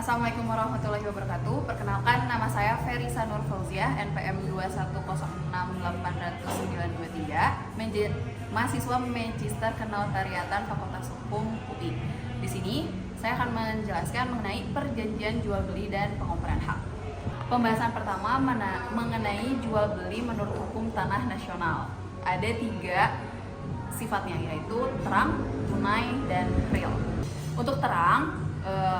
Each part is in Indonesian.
Assalamualaikum warahmatullahi wabarakatuh. Perkenalkan, nama saya Ferisa Nur Fauziah, NPM 2106893, mahasiswa Magister Kenotariatan Fakultas Hukum UI. Di sini saya akan menjelaskan mengenai perjanjian jual beli dan pengoperan hak. Pembahasan pertama mengenai jual beli menurut hukum tanah nasional. Ada 3 sifatnya, yaitu terang, tunai, dan real. Untuk terang,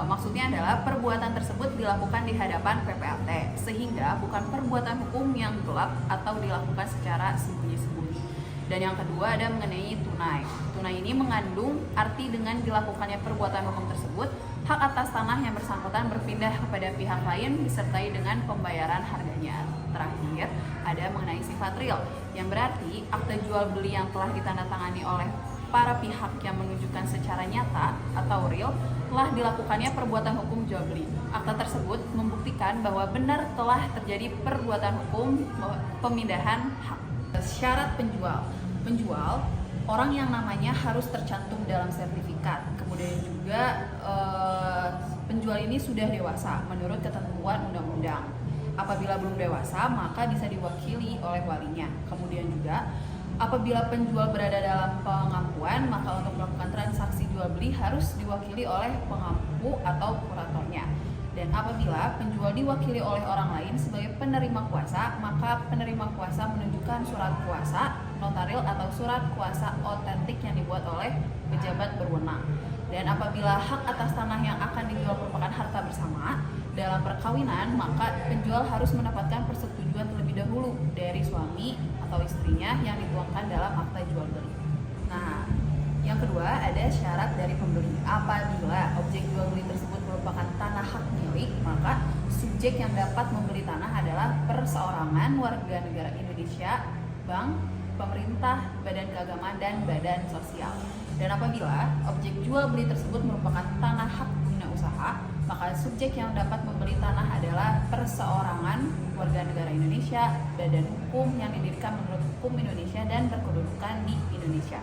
maksudnya adalah perbuatan tersebut dilakukan di hadapan PPAT, sehingga bukan perbuatan hukum yang gelap atau dilakukan secara sembunyi-sembunyi. Dan yang kedua ada mengenai tunai. Tunai ini mengandung arti dengan dilakukannya perbuatan hukum tersebut, hak atas tanah yang bersangkutan berpindah kepada pihak lain disertai dengan pembayaran harganya. Terakhir ada mengenai sifat real, yang berarti akte jual beli yang telah ditandatangani oleh para pihak yang menunjukkan secara nyata atau real telah dilakukannya perbuatan hukum jual beli. Akta tersebut membuktikan bahwa benar telah terjadi perbuatan hukum pemindahan hak. Syarat penjual. Penjual orang yang namanya harus tercantum dalam sertifikat. Kemudian juga penjual ini sudah dewasa menurut ketentuan undang-undang. Apabila belum dewasa, maka bisa diwakili oleh walinya. Kemudian juga apabila penjual berada dalam pengampuan, maka untuk melakukan transaksi jual beli harus diwakili oleh pengampu atau kuratornya. Dan apabila penjual diwakili oleh orang lain sebagai penerima kuasa, maka penerima kuasa menunjukkan surat kuasa notaril atau surat kuasa otentik yang dibuat oleh pejabat berwenang. Dan apabila hak atas tanah yang akan dijual merupakan harta bersama dalam perkawinan, maka penjual harus mendapatkan persetujuan terlebih dahulu dari suami atau istrinya yang dituangkan dalam akta jual beli. Nah, yang kedua ada syarat dari pembeli. Apabila objek jual beli tersebut merupakan tanah hak milik, maka subjek yang dapat membeli tanah adalah perseorangan warga negara Indonesia, bank, pemerintah, badan keagamaan, dan badan sosial. Dan apabila objek jual beli tersebut merupakan tanah hak guna usaha, maka subjek yang dapat membeli tanah adalah perseorangan warga negara Indonesia, badan hukum yang didirikan menurut hukum Indonesia dan berkedudukan di Indonesia.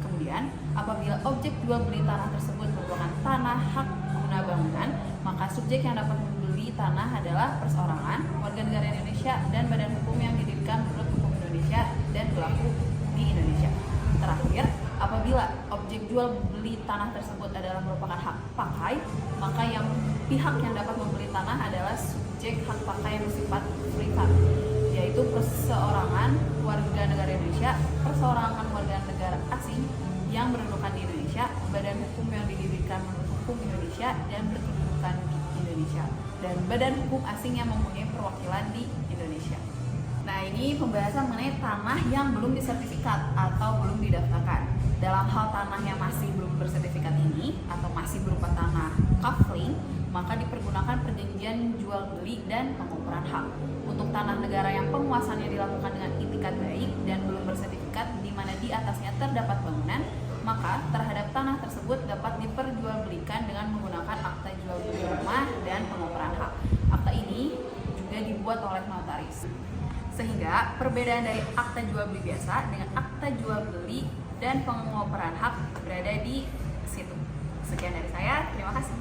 Kemudian, apabila objek jual beli tanah tersebut merupakan tanah hak guna bangunan, maka subjek yang dapat membeli tanah adalah perseorangan warga negara Indonesia dan badan hukum yang didirikan menurut hukum Indonesia dan berlaku di Indonesia. Terakhir, apabila objek jual beli tanah tersebut adalah merupakan hak pakai, maka pihak yang dapat membeli tanah adalah subjek hak pakai yang bersifat privat, yaitu perseorangan warga negara Indonesia, perseorangan warga negara asing yang berkedudukan di Indonesia, badan hukum yang didirikan menurut hukum Indonesia dan berkedudukan di Indonesia, dan badan hukum asing yang mempunyai perwakilan di Indonesia. Nah, ini pembahasan mengenai tanah yang belum disertifikat atau belum didaftarkan. Dalam hal tanah yang masih belum bersertifikat ini atau masih berupa tanah kafling, maka dipergunakan perjanjian jual beli dan pengoperan hak. Untuk tanah negara yang penguasaannya dilakukan dengan itikat baik dan belum bersertifikat, di mana di atasnya terdapat bangunan, maka terhadap tanah tersebut dapat diperjualbelikan dengan menggunakan akta jual beli rumah dan pengoperan hak. Akta ini juga dibuat oleh notaris. Sehingga perbedaan dari akta jual beli biasa dengan akta jual beli dan pengoperan hak berada di situ. Sekian dari saya, terima kasih.